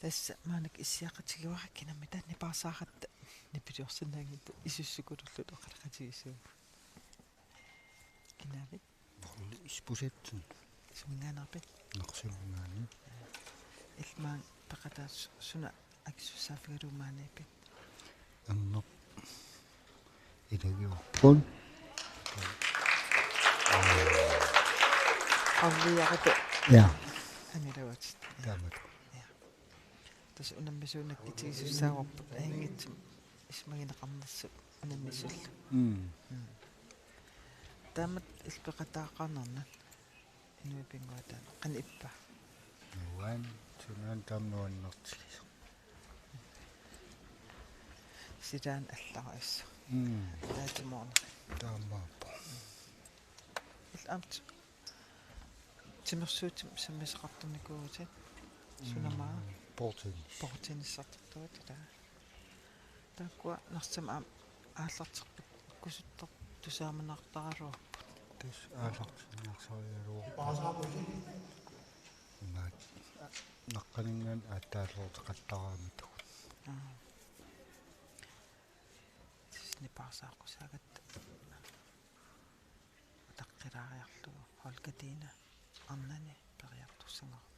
Tässä mä ainakin issiaqatigiu kinammi tanni paasaarat nipiliorsinnaagit isussukulullут oqalaqatigisuu kinavi Ispuset sumingaanarpit naqsimungaani ilmaan paqataas suna aksussaaffigaluumaaniipit anneq ilagiorpun qawliaqatu ja anilawat taamat tas unammisuunak itigissussaawarput aingit ismagineqarnersu unammisullu taamat ilpeqataaqarnernan inuipinguatan qani ippa nuan sunan tamnuannertilis sidaan allaqaissu taatimoorna taammaappa ilamt timersuutim sammisaqartumnikuutit sunamaa portinissartortuat taakkua narsam aallarteqput kusuttor tusaamanaqtaraluarput tis aallartinnarsarialuor maat naqqaningan aattaallorteqattaraamitu niparsaaqqusaagat taqqiraariarlugu holkatiina arnani periartussangerma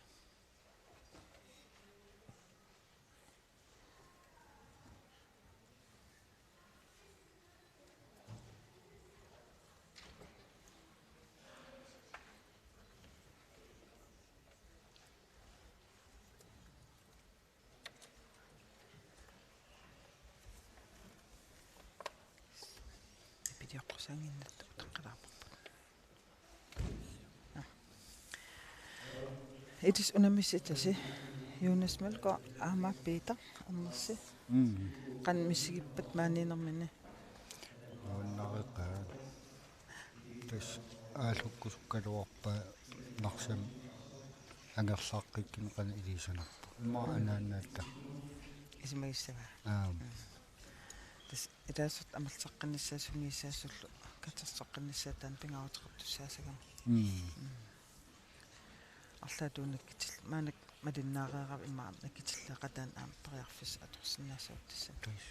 pidiorqusanginnat taqqiraarparpa itis unamissitasi Jonas Melko aama Peter ammersi qan missigippat maaniinermini nuannariqaa tis aallukkusukkaluarpa narsam angerlaaqqikkini qana ilisanarpu imma anaannaatta ismagissava tas itaasut amalsaqqannissaa sungiissaasullu katersoqqannissaatan pingaruteqartussaasagama арлаатуунаккитил маанак малиннаареерав имаа наккитиллеқатаан аам периарфис аторсиннаасаутсса tis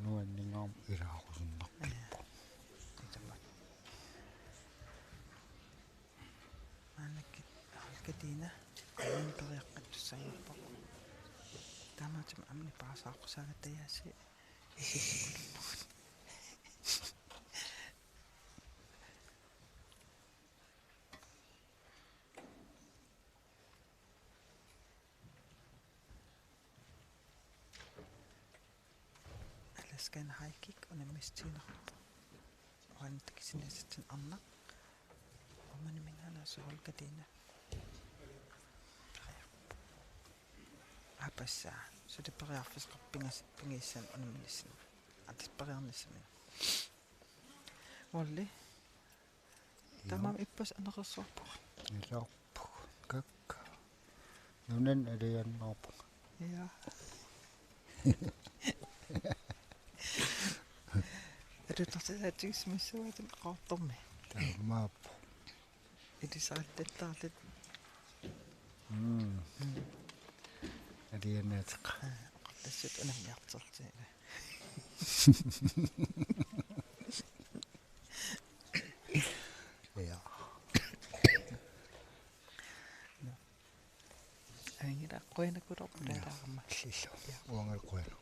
nuanningaam ilaarusunnarpippu итамат маанаккит алкатина аан периаққаттуссагерпақ таамаатим амни паасааққусаагаттаяаси исиссукуллугут Skan haikik unammistiinerpa uantakisinnasatsin arnaq umanimingaana suholkatiina apassaa sutiperiarfisqarpingas pingiissan unamminissin atisperiarnissami walli tamam ippas aneqersorpu ilaarpu kakka nunan aliannaarpu ja Erutartisaatigismissuatin qaartormi taammaappu itisaattattarlit aliannaatiq qallassut unammiartertiina ja angila qoinakulorpulaalaarma lillu uangalquanu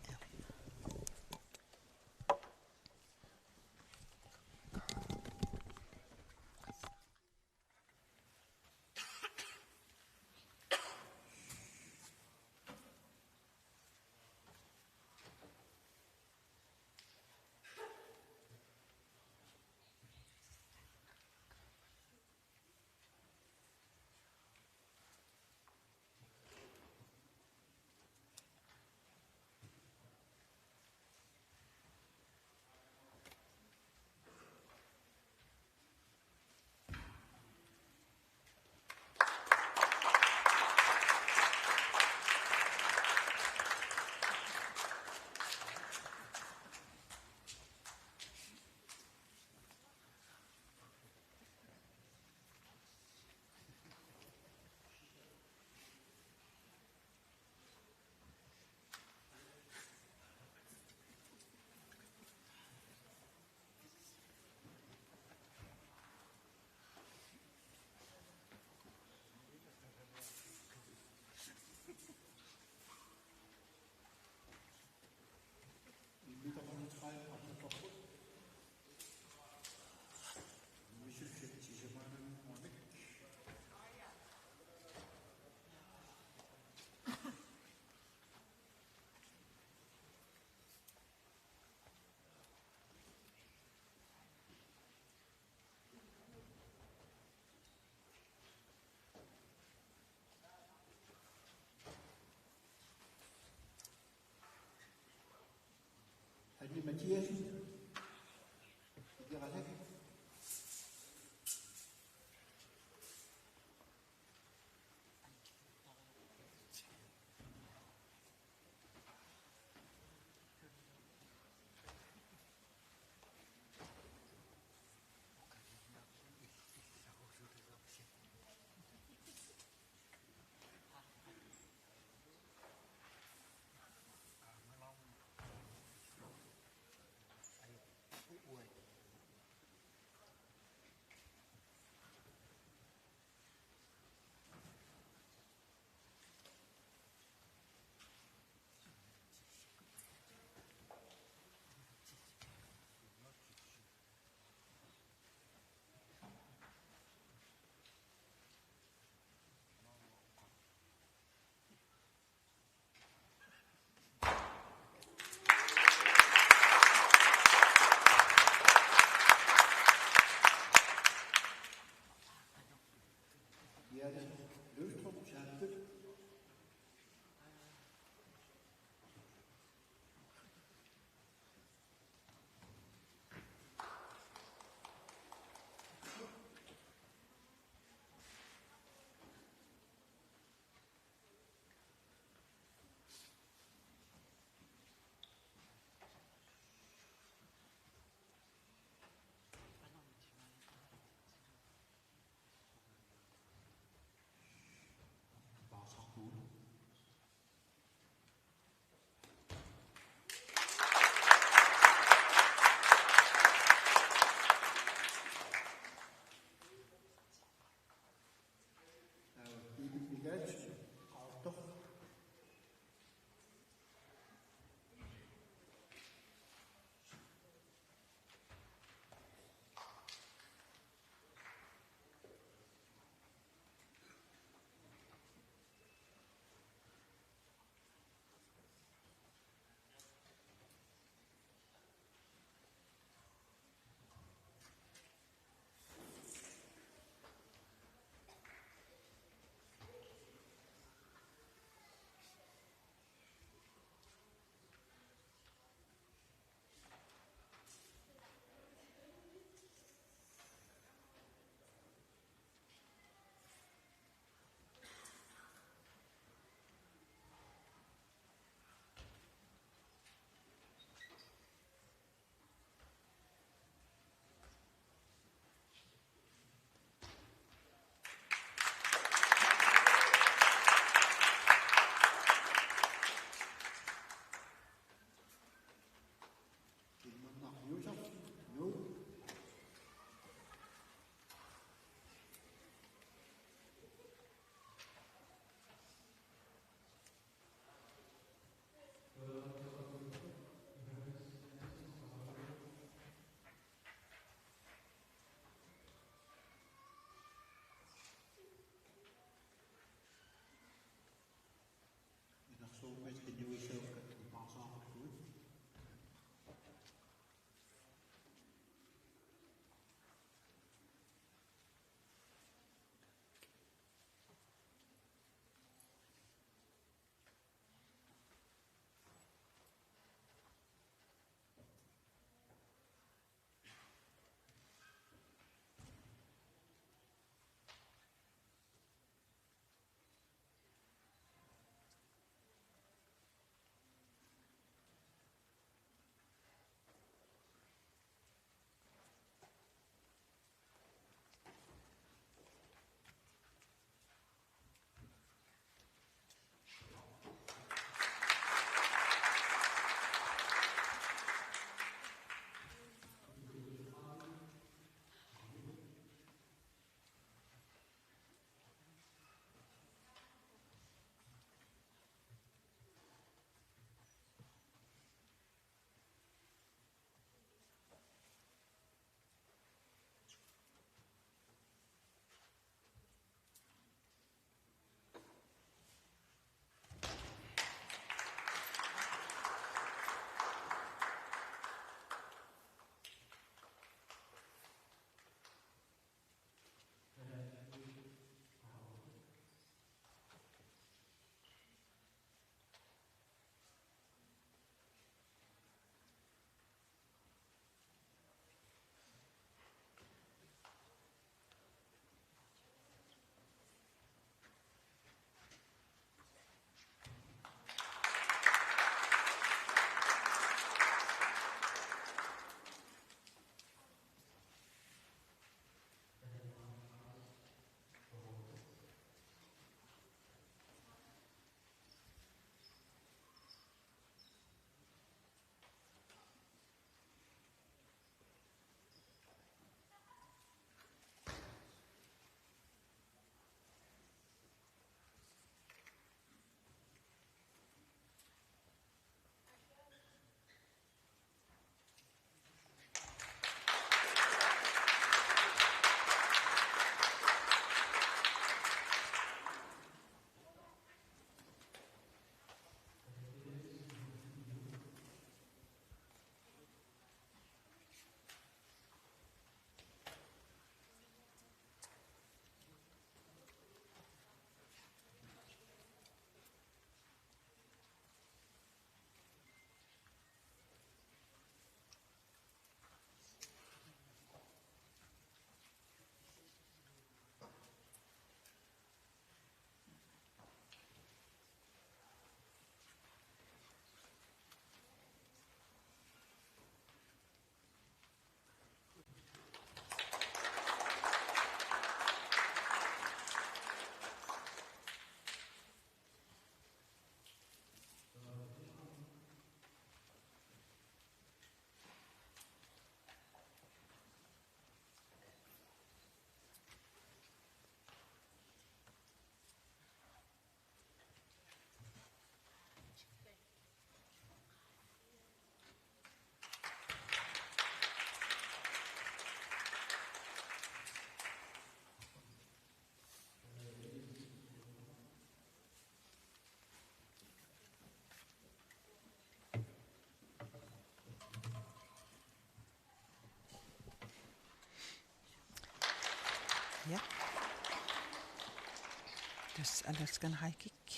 tas alaskan haikik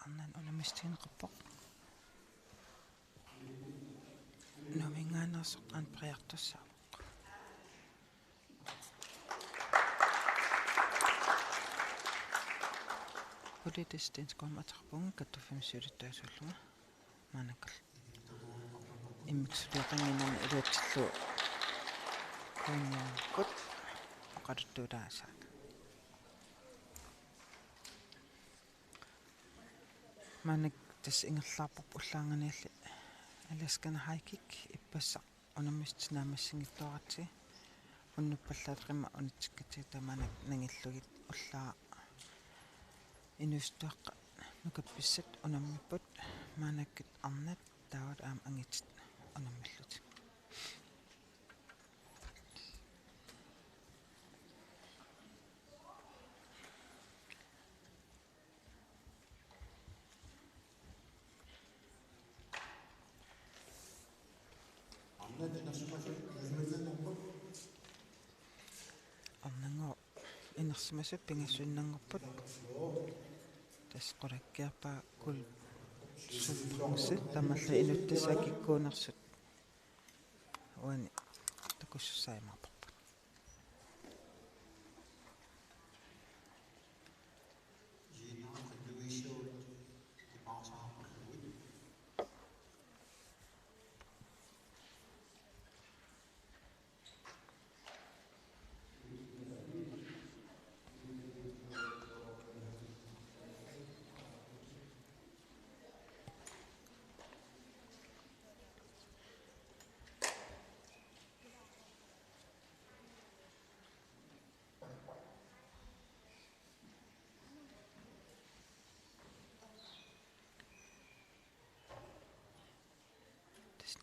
annan unamistinqappoq nomingaanерсоq anpriartussaa Politistens kommatarpunga kattuffimissuulittuasullunga maanakal immiksuliaqanginani iluatsillu kuunniankut oqaluttuulaasaat maanak tas ingerlaarpup ullaanganialli alaskana haikik ippassaq unamistinaamassingittuaratsi unnuppallaateqimma unitsikkatigita maanak nangillugit ullaa inustuaqqa nukappissat unammipput maanakkit arnat taawat aam angitit unammallut arnango inersimasut pingassunnanngorput tas qulakkiarpaa kul supprungsit tamalla inuttasaakikkuunersut uani takussussaimarparput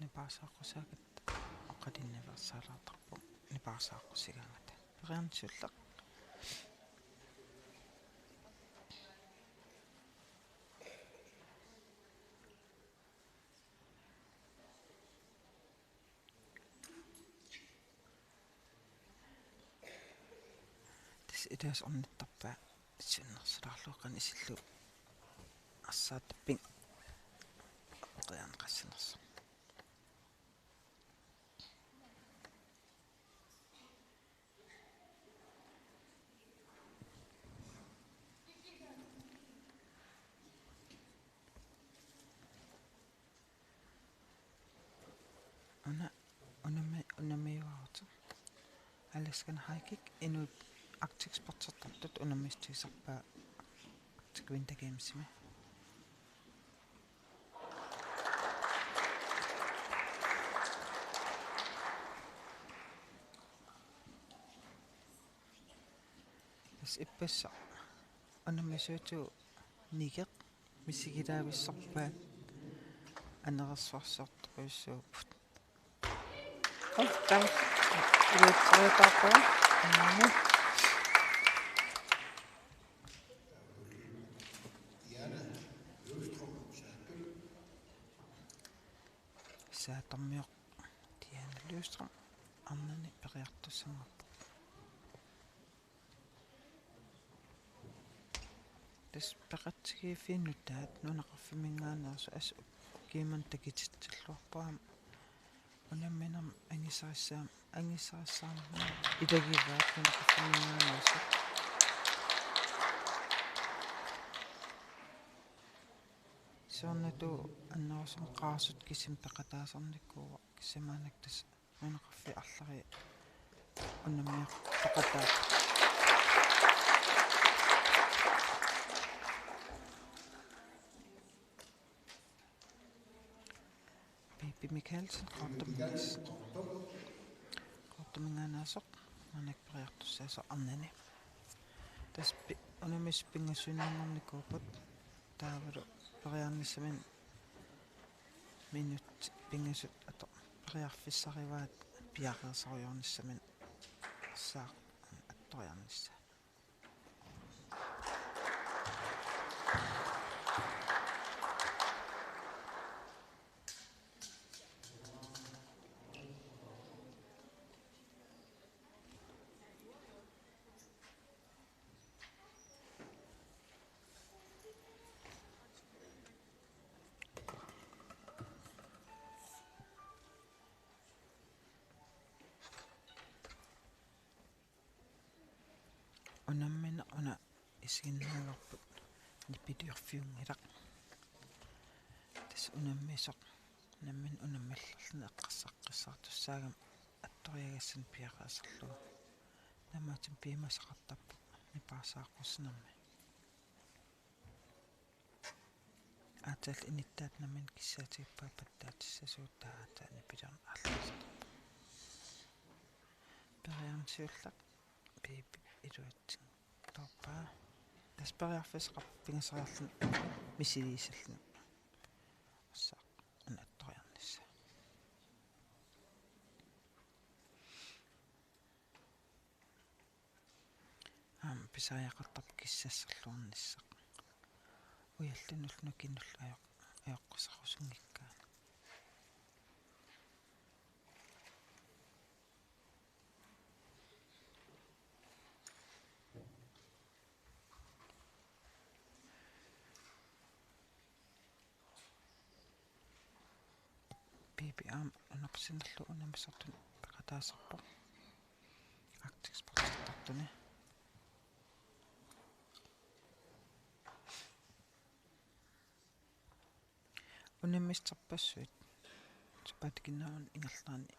nipaarsaaqqusaakit oqalinniversaalaartarpu nipaarsaaqqusigaangata periarnisullaq tas idas ornittarpaa sunnersularluuqan isillu арсааттаппин qiarneqassinersu unamiuartu alaskan haikik inu Arctic Sportsertartut unamistiisarpaa Arctic Winter Gamesimi tas ippassa unamisuutu nigeq misigilaavissorpaat anererssuarsiortuquissuuput Tam ilutsuutaaqua annaani saatarmiuq Diana Lystrom annani periartussangarpu tas peqatsigiifiinnuttaat nunaqarfiminngaanersu as kiiman takititsilluarpuam unamminam angissarissaam idagivaat nunaqarfiminngaanersu soornatu annerusum qaasut kisim peqataasarnikkuuva kissamaanak tas nunaqarfi арлари unammiaq peqataat Baby Mikkelsen qortumingaanaasoq manak periartussaasa arnani tas unamis pingassunnarnarnikuuput taavalu periarnissamin minut pingasut ato periarfissarivaat piaqersariornissamin saaq attoriarnissa исигиннаагорпут ниппилиорфиунгилақ тас унаммисоқ наммин унаммаллерлна эққарсаққиссартуссаагам атториагассан пиақаасерлугу намаатим пиимасақартарпу нипаасааққуснэрми аатал иниттаат намин киссаатигиппаа паттаатиссасуутаа аатаани пилерн аалласарпу периарнсиуллақ пиипи илуатсин торпаа таспериарфисеқар пингасериарлун мисилиисаллун оссаа анатториарнисса писариақартарп киссассерлуарниссақ уяллунулну киннулла аёққусарусунгиккаа пипи анерсинерлу унамисартун пекатаасарпо актикспортартартуни унаммистерпассуит сапатикиннаун ингерлаани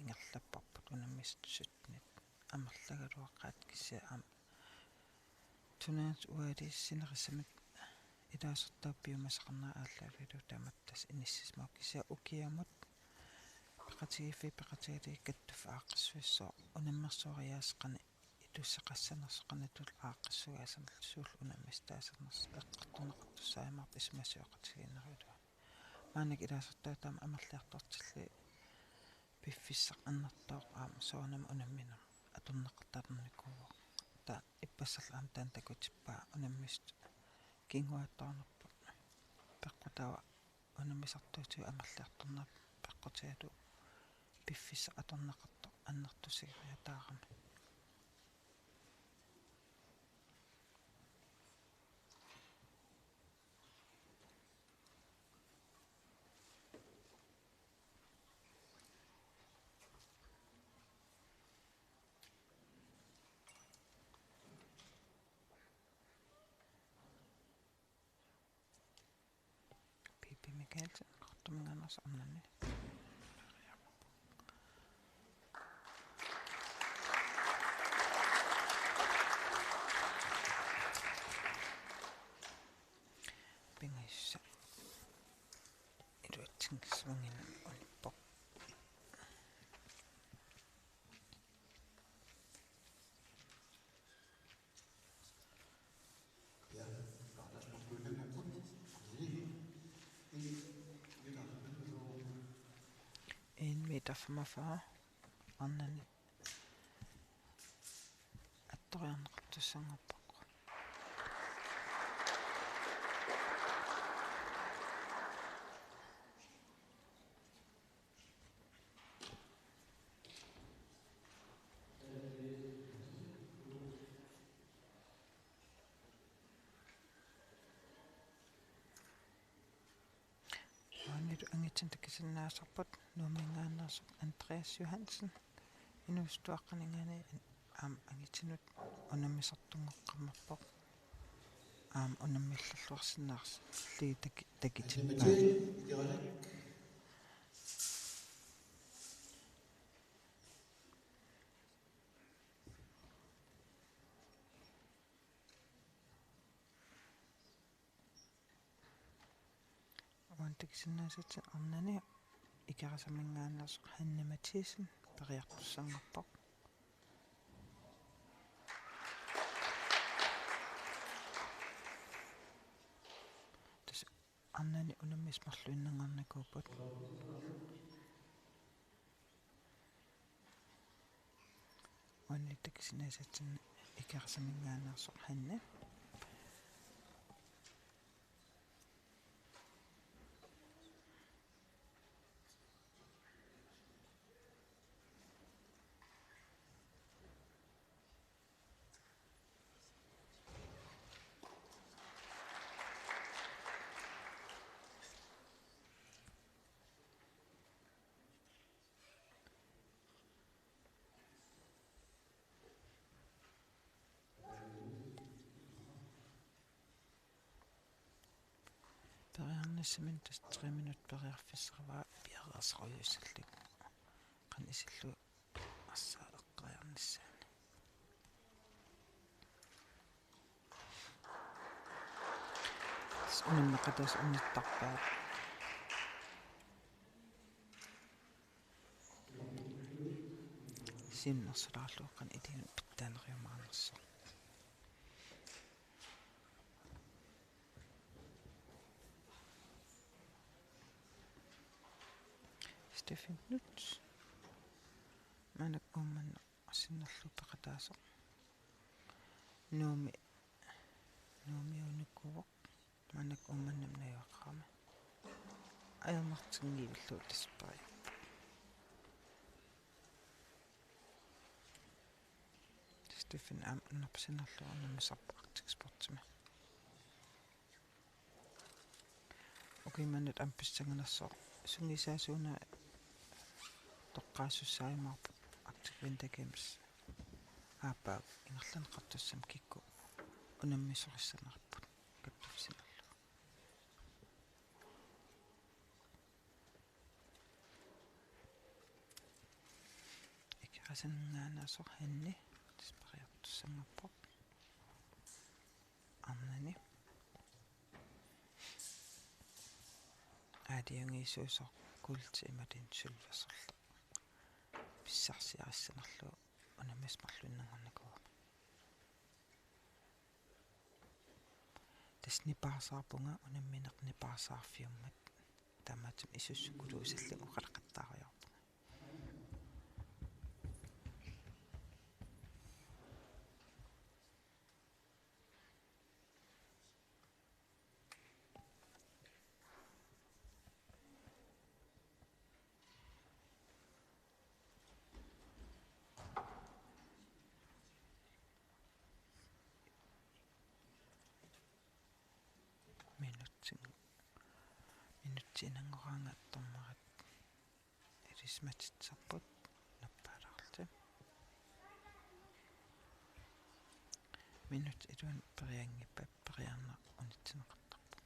ингерлаппарпут унаммиссутнит амерлагалуаққаат кисса тунаат уалииссинерисамат илаасертааппиумасақарнаа ааллаалулу таматтас иниссисмаа кисса укиамут пеқатигиффи пеқатигалии каттуф ааққиссуиссоо унаммерсуариаасеқани итуссеқассанерсеқанатул ааққиссугаасамал суул унаммистаасернерс эққартунеқартуссаамарп исмасуақатигиннерулуа маанак илаасертаатаама амерлиартортилли пиффиссақ аннартоо соонам унамминер атуннеқартаарникууа та иппассерлаам таан такутиппаа унаммист кингуаттаарнерпа пеққутава унаммисартуутиу амерлиарторнер пеққутигалу пиффиссақ аторнеқарто аннартусигириатаарами Mikaelsen kortumngannas annani pingissa iluatsingisvangin onippo тафмафаа аннани атториарнеқартуссангорпаққу ангитсин такисиннаасарпут нуумингааннерсу Andreas Johansen инуустуаққанингани ангитсинут унаммисартунгоққаммарпоқ унаммиллерлуарсинаарс ли такитиппаа такисиннаасатсин арнани икарасамингааннерсо Ханна Матиасен периартуссангорпоқ тас арнани унаммисмарлуиннангаарникууппут ванни такисиннаасатсин икарасамингааннерсо Ханна Qiarnissamin tas 3 minut periarfissarvaa piaraasqaruissallik qan isillu ассааққаярнissaani уннақатас унниттарпаат синнерсулаарлуоққан илигун питтаанериумаарнерсо Stefan Knut манак умманна асиннерлу пеқатаасо нууми униккуво манак умманнам наюаққарма аярнартингиивиллуу таспари Stefan напсинерлу аннамисарпа артикспортима окейманнат амписсанганерсоо сунгисаасууна тоққаассуссааймаарпу активвентакемс аапаа ингерланеқартуссам кикку унаммисориссанерпут каттуфсинерлу икасаннаанаасо ханни тиспариартуссангаппо арнани аадиангиисуусоо култи иматин сулвасерла писсарсиариссанерлу унаммисмарлуннангорникуа таснипаасаарпунга унамминеқнипаасаарфиуммат таамаатим исуссукулуусаллагу қалақаттаариарпунга минутсинангораангаттормарат эрисматитсарпут наппаалаарти минут илуан периангиппа периарна унитсинеқартарпу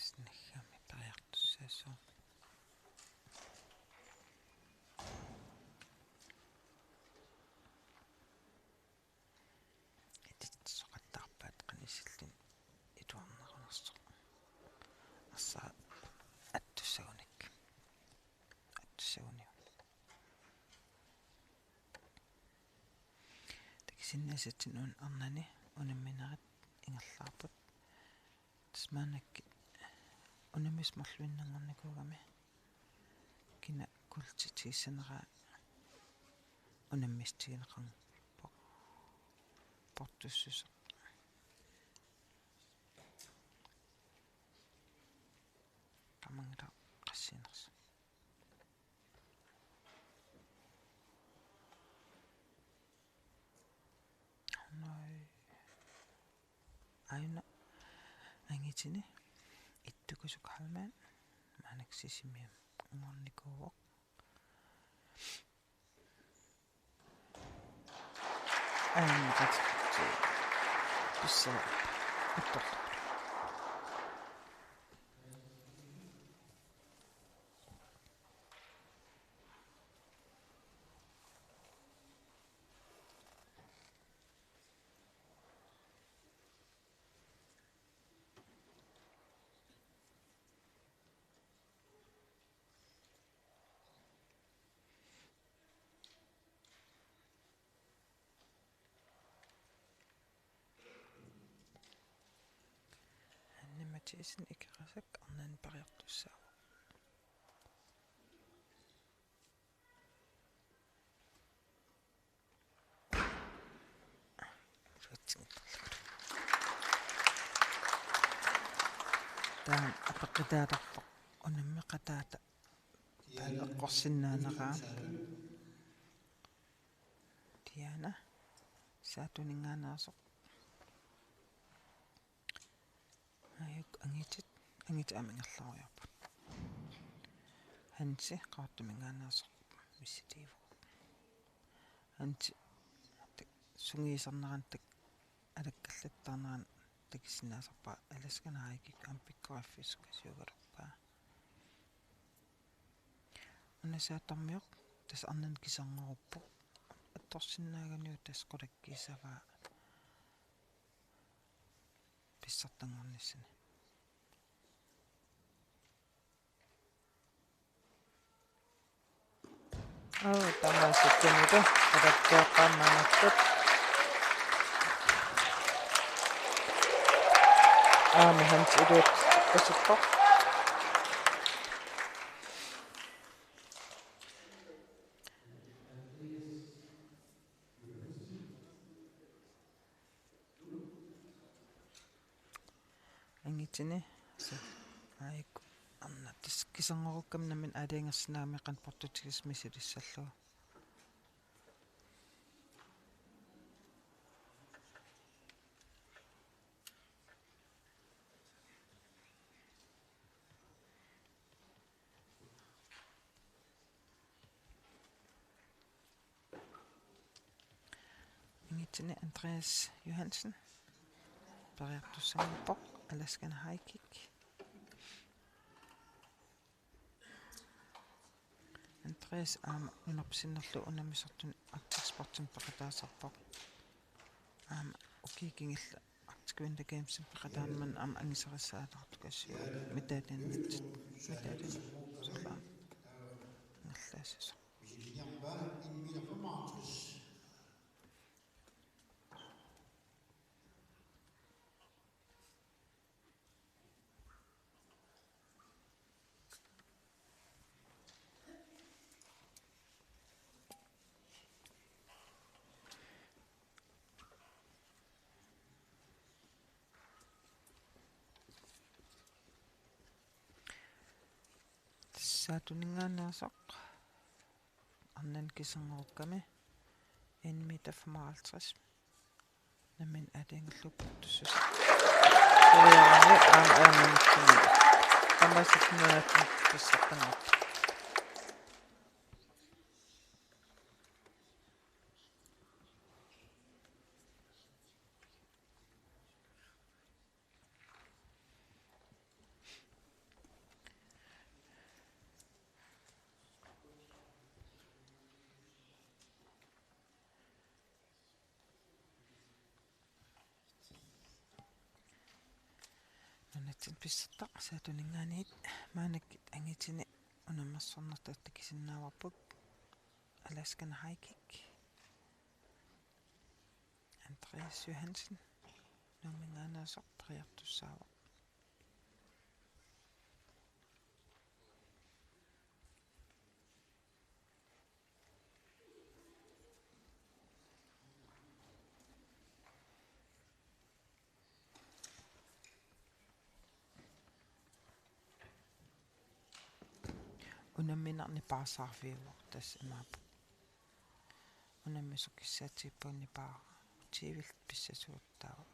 снахами периартуссаасоо ититсоқаттаарпаат қанисиллин итуарнерунерсо ассаа аттуссагуник аттуссагуниу таксиннасатсин ун арнани унамминерат ингерлаарпут тасмаанакки унаммисмарлуиннангорникуугами кина култитиссанераа унаммистигинеқарн портуссусо тамангала qassinerс най айна ангитини иттукусук халмаан маанаксисимиам умарникууоқ ааннеқат писса уттор Mathiasen ikkarasaq arnaan pariartussaa taan peqitaartarpoq unammi qataata taaleqqorsinnaanaqaa Tiana saatuningaanaasoq ayuk angit amingerlaruйarput Hansi qaartumingaanaasoq missitiivu Hansi sungiisarnarantak alakkallattarnaran takisinaasarpa alaskana haikik ampikkoraffis kasiugalorpaa unasaatarmiоq tas arnan kisarneruppoq attorsinnaaganiu tas qulakkiissavaa pissartangornissani tamasakkanuta qadakkiaqqaammaangattut Hans iluut qasippoq angitini aik annatis kisangorukkam namin aliangersinaameqan portutigismisilissalluu angitini Andreas Johansen pariartussamuppoq alaskana haikik Andreas unerpisinnerlu unamissortun Arctic Sportsin peqataasarpoq ukikingilla Arctic Winter Gamesin peqataanman angisarissaatartukassiu mitaalliannatsit sorlaan ngerlaasisoq saatuningaanaasoq arnan kisangerukkami 1 meter 55 namin aliangerlupportussus tariarani aamanitsumi tamasitnuat pissartangaat Nanatsin pissattaq saatuningaaniit maanakkit angitini unamersornertattakisinnaawarput alaskana haikik Andreas Johansen numingaanaasoq pariartussaavaq unamminarni paassaarfiuvoq tas imaapu unammisukissaatiippuunni paa tiivil pissasuuttaawa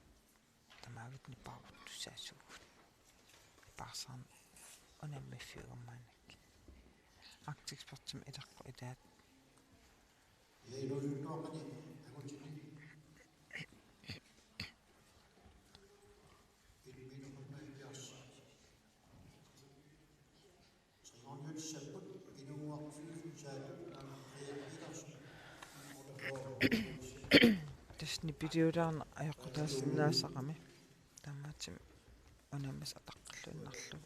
tamaavitni paavuttussaasuugut paassaan unammifiugammaanakki Arctic Sportsim ileqqu itaat tasni videodaarna ajoqqutaassinnaasaqami taamaatim unammis ataqqallunnarlu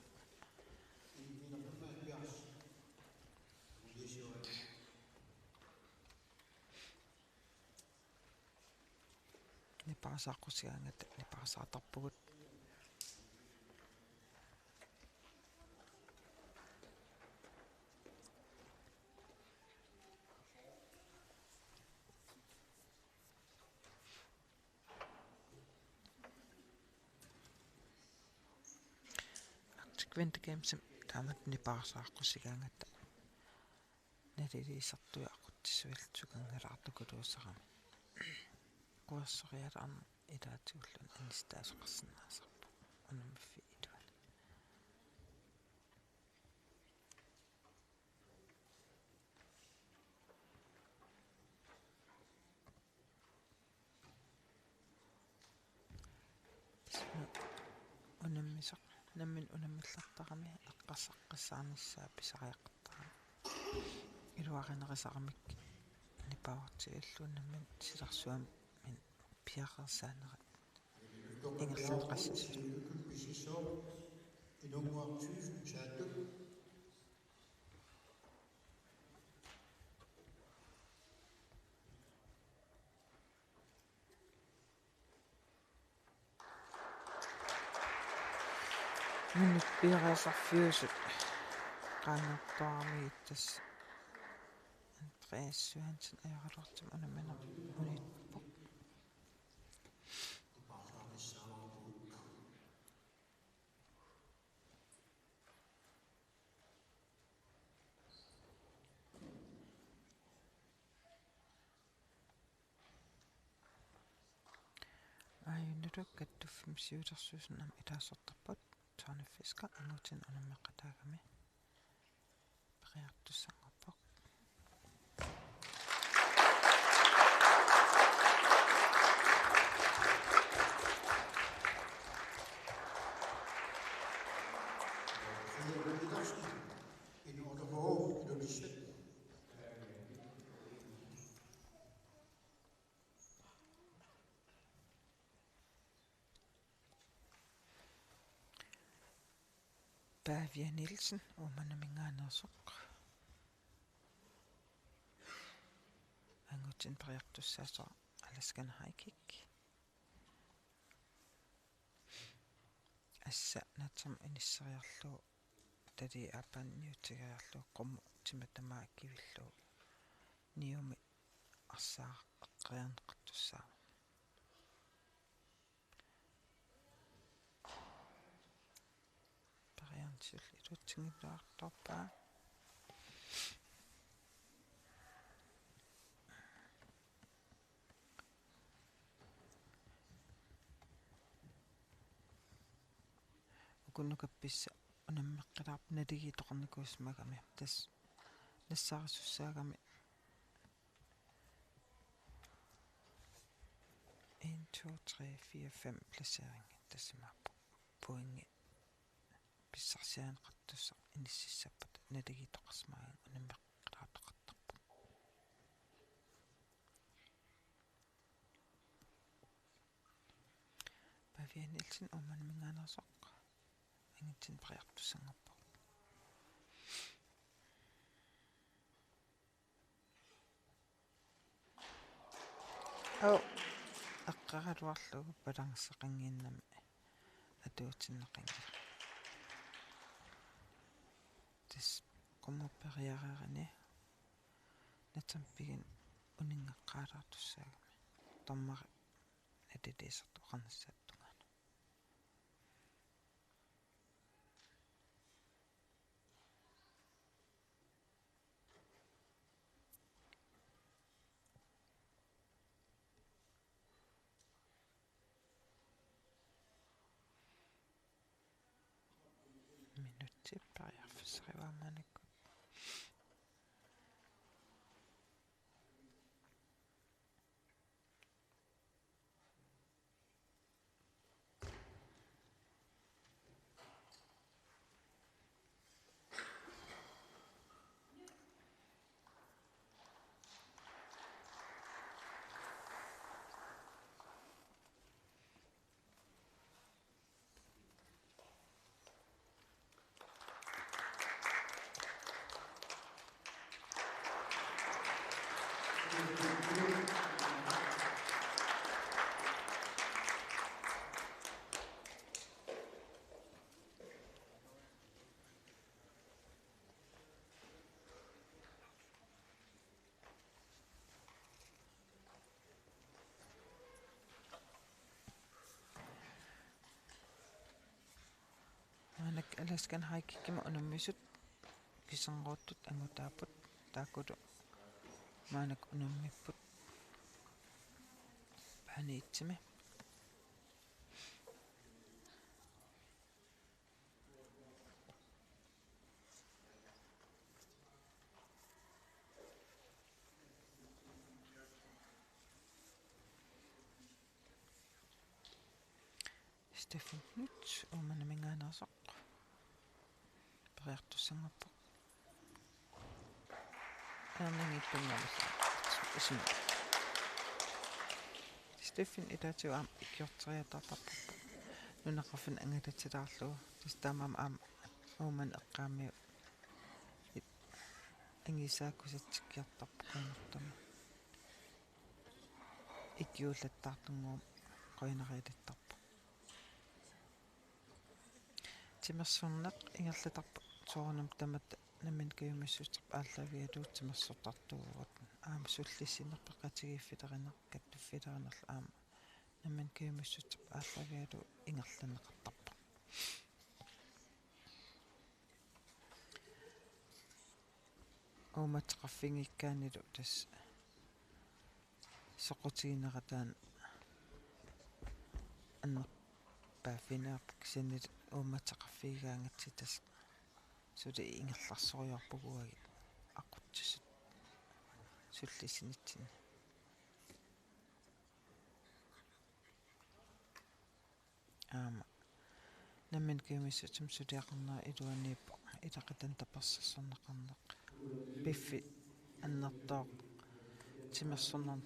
nipaasaaqqusigaangata nipaasaaqarpugut Kventekamsam taamatni paarsaaqqusigaangata naliliisartuaquttissuiltsukanngalaartukuluussarami quassorialaarna ilaatigullun anistaasoqarsinnaasarpu unamaffi ituan unammisaq nammin unamillartarami eqqassaqqissaarnissaa pisariaqqartara iluaqaneqisaqamik nipaortigalluunammin silarsuam min piaqersaanerat ingerlaneqassas minut piaqersarfiusut qaannertoarmi ittas Andreas Johansen ajorlortum unamana unitpoq ayunneruk kattuffim siulersuusunam ilaasortarput tuarniffiska angutin unammeqqataagami periartussangerpoq Pavia Nielsen umanamingaanersoq angutin periartussaasor Alaskan Haikik assa natsam inissariarlu tali apanniutigaarlu qommu timatamaa kivillu niumi arsaa eqqriarneqartussaa periarnsul ilutsingiluartorpaa kunnukappissa unammeqqilaarp naligitoqarnikuusmagami tas nassaarissussaagami 1 2 3 4 5 placering tassimaappu poingi pissarsiaaneqartussa inississappat naligitoqarsmaagan unammeqqilaartoqartarpu Pavia Nielsen umanamingaanersoq angitsin periartussangerpoq eqqaraluarlugu palarseqangiinnami atuutinneqangila tas qomuperiareerani natsampigin uningeqqaalaartussaagami tormari natiliisartu qarnassaattungaana minutti pariarfissariuarmaanikku аласkan haikkikkima unammisut kissanquuttut angutaaput taakkulu maanak unammipput paaniitsimi Stefan nyt omana mingaanaarsoq periartussanngappoq aernangippunngaalassa ismi Stefan itaatu aam ikkiorteriatarparpappa nunaqarfan angatatilaarlugu tastaamaam aam ooman eqqaammi angisaakkusatsikkiartarpu qainertama ikkiullattaartunguum qoinarialittarpu timersorneq ingerlatarpu soornam tamat nammin kayumissuuterp ааllavialuut timersortartugurat aam sullissinerpeqatigiiffilerineq kattuffilerinerla aam nammin kayumissuuterp ааllavialu ingerlaneqartarpa oomatеқарфингиккааниlu тас соқутигинератаан аннерпааффинеарп кисаннил oomatеқарфигаангатси тас сули ингерларсориорпугуаги аққутсусут суллисинитсин аама наммин кемиссутим сулиақарнера илуанииппо илақатан таперсерсорнеқарнеқ пиффи аннертоо тимерсорнерн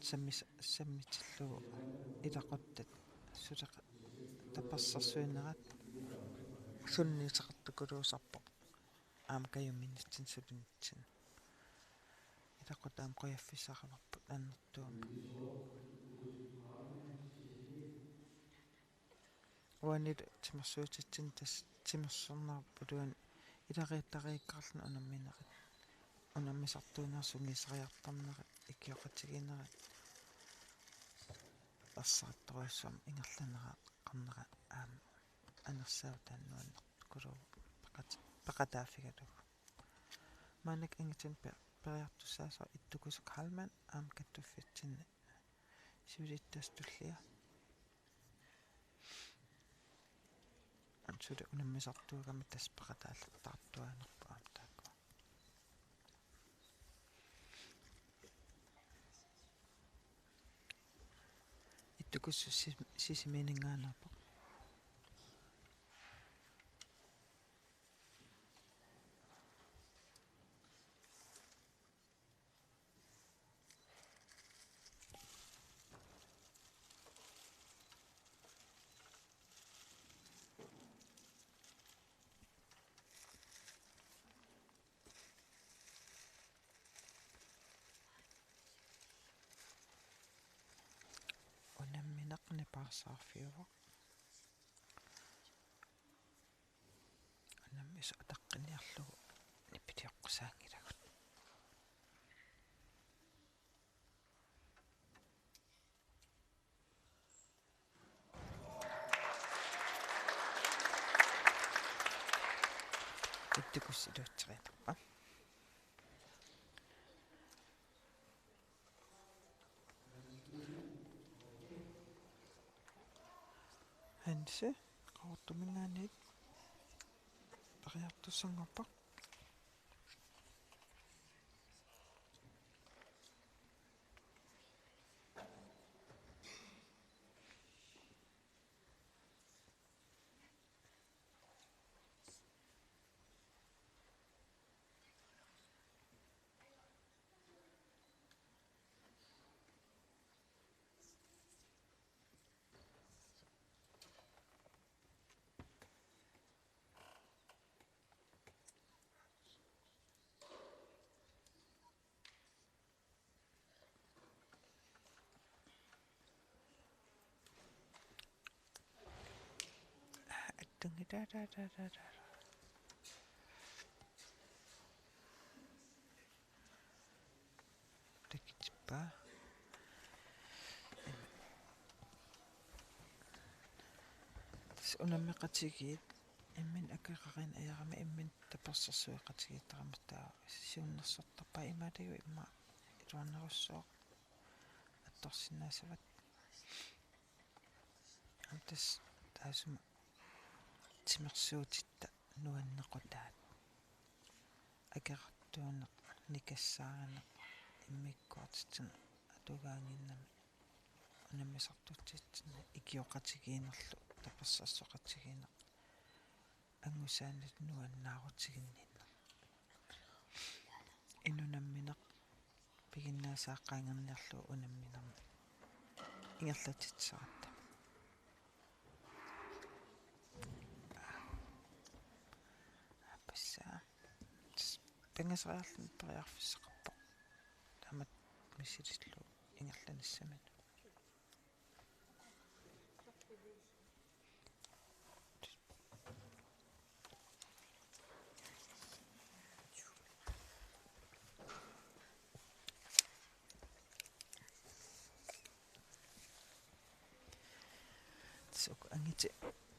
саммитиллугу илақуттат сулеқа таперсерсуинерат суннисеқартукулуусарпо аам каюминнитсин сулинитсин илақутаам қояффисаақаларпут аннертуама уанит тимерсуутитсин тас тимерсорнаарпулуан иларииттарииккарлна унамминерит унаммисартуунерсунгисариартарнерит иккиоқатигинерит ассаатторуассуам ингерланера қарнера аам анерсаау тааннуаннертукулуу пақатааффигалугу маанак ингитин периартуссааса иттукусук халман аам каттуффитсинна сивилиттастуллиа ансули унаммисартуугами тас пақатааллартаартуанерпу аам таакку иттукуссу сисиминингаанерпо унамминеқни паарсаарфиуа унаммис атаққиниарлугу ниппитиоққусаангилагут иттукуссилуутсериатарпа хансе qaortumingaanit pariartussanngorpa аттунгитаатаатаатаа такитпа унаммеқатигиит иммин акеқарин аярама иммин таперсэрсуеқатигиттараматтаа сиуннерсортарпа имаатагу имма илуаннеруссоо атторсинаасават амтас таасума тимерсуутитта нуаннеқутаат акеқартуунеқ никассааранеқ иммиккуартитсина атугаангиннами унаммисартутситсина икиоқатигиинерлу таперсарсоқатигиинеқ ангусаанат нуаннаарутигиннинна инунамминеқ пигиннаасааққаангерниарлу унамминерми ингерлатитсаратта аппассаа пенгасариарлун периарфиссақарпо таамат миссилиллу ингерланиссамат сок ангити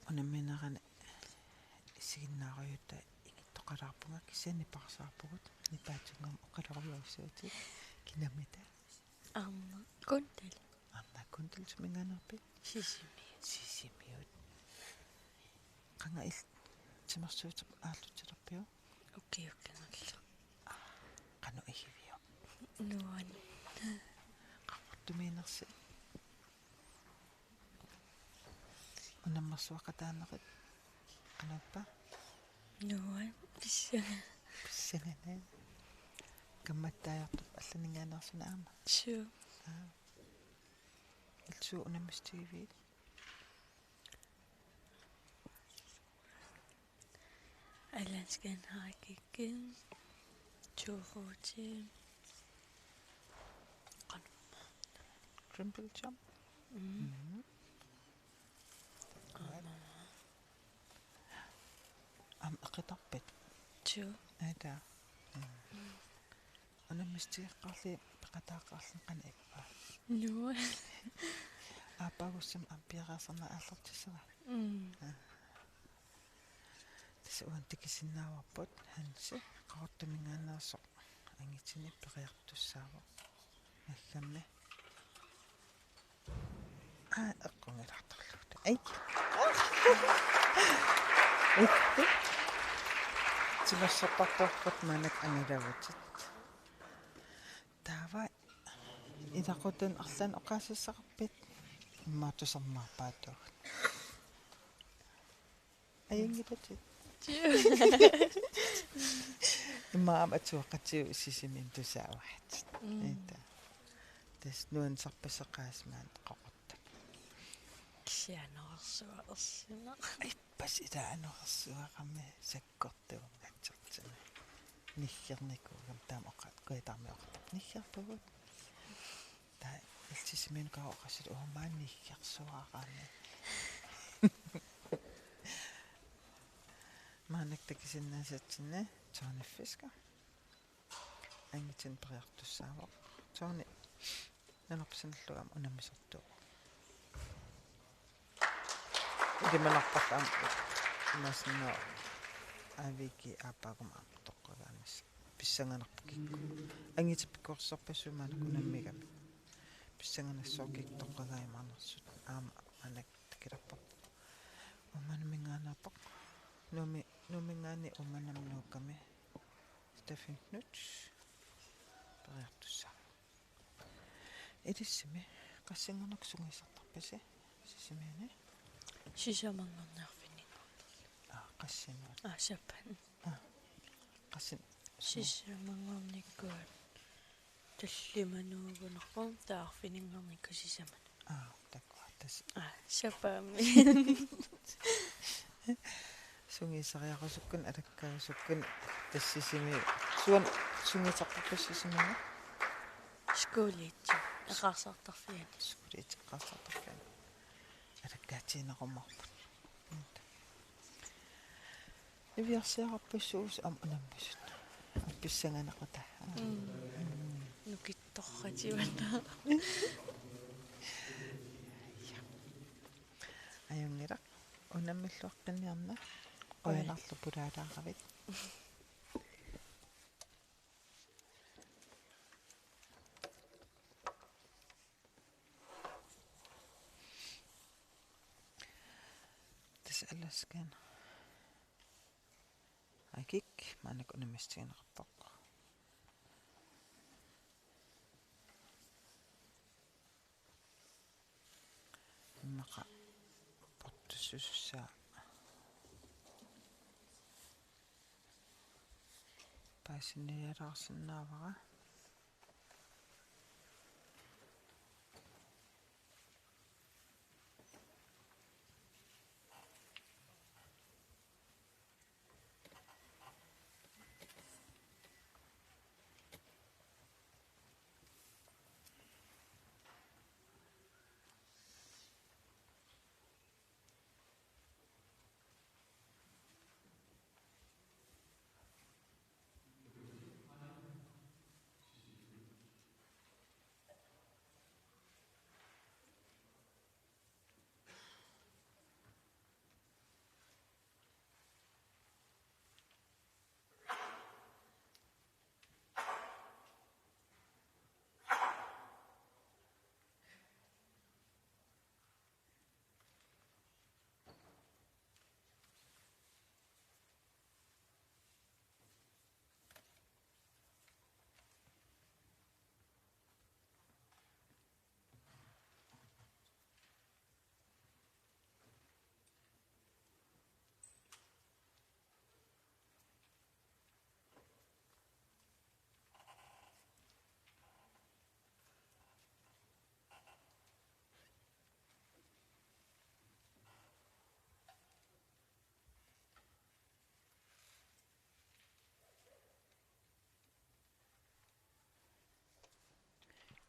унамминерани исигиннааруйута игиттоқалаарпунга кисани парсаарпугут нипаатунгам оқалоруйуссуути кинамита Amma kuntel. анна кунтил сумингаанерпи Sisimi. сисимиут qanga il тимерсуутер ааллутилерпиу Okay, nalla. qanu ihivio Nuan. qarportumiinersi унаммерсуақатаанеқит qanappa Nuan. Pissanga. писсагана камматтаajortup алланингаанерсуна аама Sure. илсуу унаммистигивиит Alanskan hakikin. Chuhutin. trimble jump am eqitarpit Sure. ата унаммистигеққарли пеқатааққарлун қана иппа Nuan. аапагуссам ампиараасерна ааллертиссага тасуан тикисиннааварпут ханси қаортамингаанерсо ангитсини периартуссаава аггамми эққунгилартарлута ай тимассаппарпорпут манак ангилавутит таава илақутун арлан оқаассақарпит иммаатусармаарпаатуг аянгилатит имаам атуақатиу сисимин тусааваат эта тас нуан сарпасеқаасмаан қоқорта Sianorsuа ussina. иппас илаанерсуақарми саккортугатсертина ниггерникуугам таамоқат куитармиоқартап ниггерпугут та илсисимин каоқасит уумаан ниггерсуақарми маанак такисиннаасатсина тоониффиска ангитин периартуссаавоқ тоони нанерпсиналлугам унаммисертуу идиманарпарлаам маснаа авики апагум артоққагаанис писсанганарпу кикку ангитиппикуорсарпассумаанак унаммигами писсанганассоо киктоққагаимаарнерсут аама анак такиларпақ уманамингаанаарпақ нумингаани уманамнуукками стаффиннут периартуссаа эдиссими qassingornak sungisartarpasi sisimiani Sisamangernerfini. qassinuat Sapan. qassin Sisamangernikkuat. Tallimanuugunerpum taarfiningernikku sisaman. takua tas Sapami. sungisariaqasukkun alakkaasukkun tassisimi suan sungisartarpassisimiani Skooliitsi. Aqarsartarfiani. skuliiteqqarsartarfani alakkaatiineqummarput ивиарсиараппассуус ам унаммасут апписсанганақута Nukittorratiwana. аюнгилақ унаммиллуаққинниарна quyanarlu pulaalaaqavit tasalaskan akik maanak unamistiineqartoq immaqa portussussaa paasinnialaarsinnaavara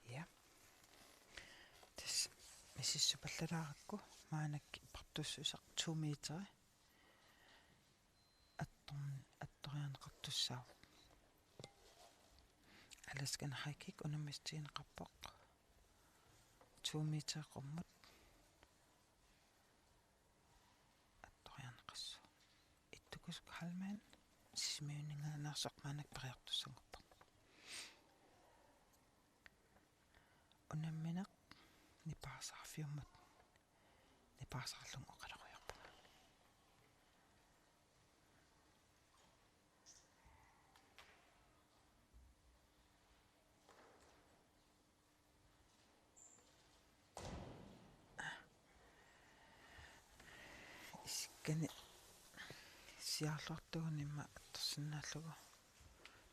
ja tas mississupallalaaqakku maanakki partussusaq 2 meteri attorianeqartussaaq alaskan hakik unamistiineqarpoq 2 meteri qummut attorianeqassu ittukusuk halmaan sismiuningaanarsoq maanak pariartussangerpoq unammineq nipaarsaarfiummut nipaarsaarlung oqaleriorpun issikkani siarlortugunimma attorsinnaallugu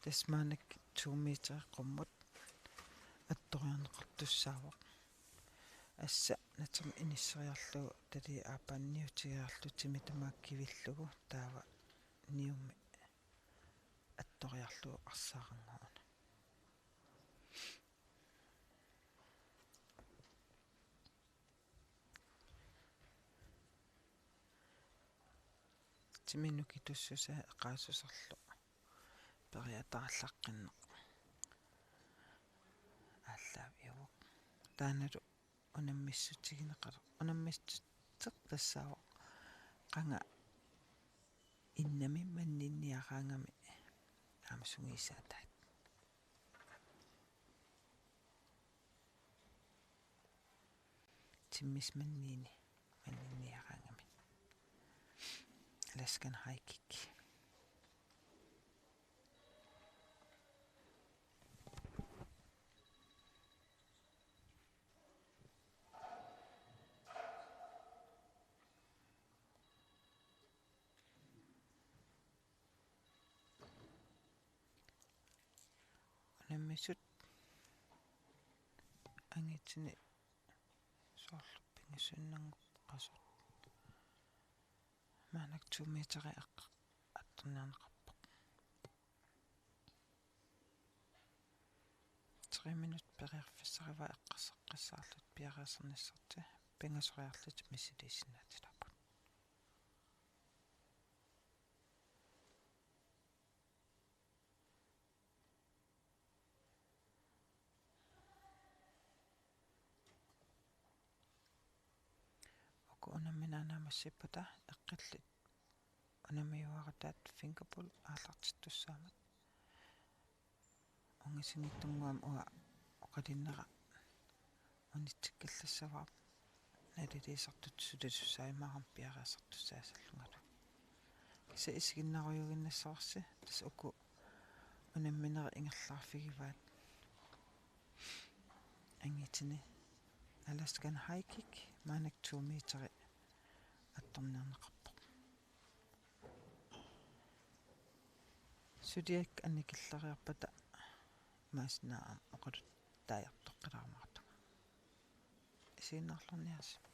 tasmaanak 2 meteri qummut attorianeqartussaavaq assa natsam inisseriarlugu tali aapaanniutigiarlutimi tamaakkivillugu taava niummi attoriarlugu arsaaqanngoruna timinuki tussusa eqaasuserlu periataarlaqqinneq ааллаавиуоқ тааналу унаммиссутигинеқалу унаммистеқ тассаавоқ қанга иннами маннинниараангами аамасунгиисаатаат тиммис маннинниараангами аласкан хайкик наммисут ангитсини соорлуппингиссуиннангуп qasut маанак 2 метери атторниарнеқарпоқ 3 минут периарфиссарива эққассаққассаарлут пиараасерниссарти пингасориарлут миссилиссинаатиларпут унамминаанамассиппута эққиллит анамиуарataат фингерпул аалартиттуссаамат онгисиниттунгуам уа оқалиннера унитсиккаллассаваа налилиисартут суласуссаимаарам пиариасартуссаасаллунгалу киса исигиннаруйугиннассаварси тас уку унамминера ингерлаарфигиваат ангитини Alaskan hiking манак 2 метри атторнернеқарпо судиак анникиллариарпата мааснаам оқалут тааяртоққилаармартуга исииннарлорниарси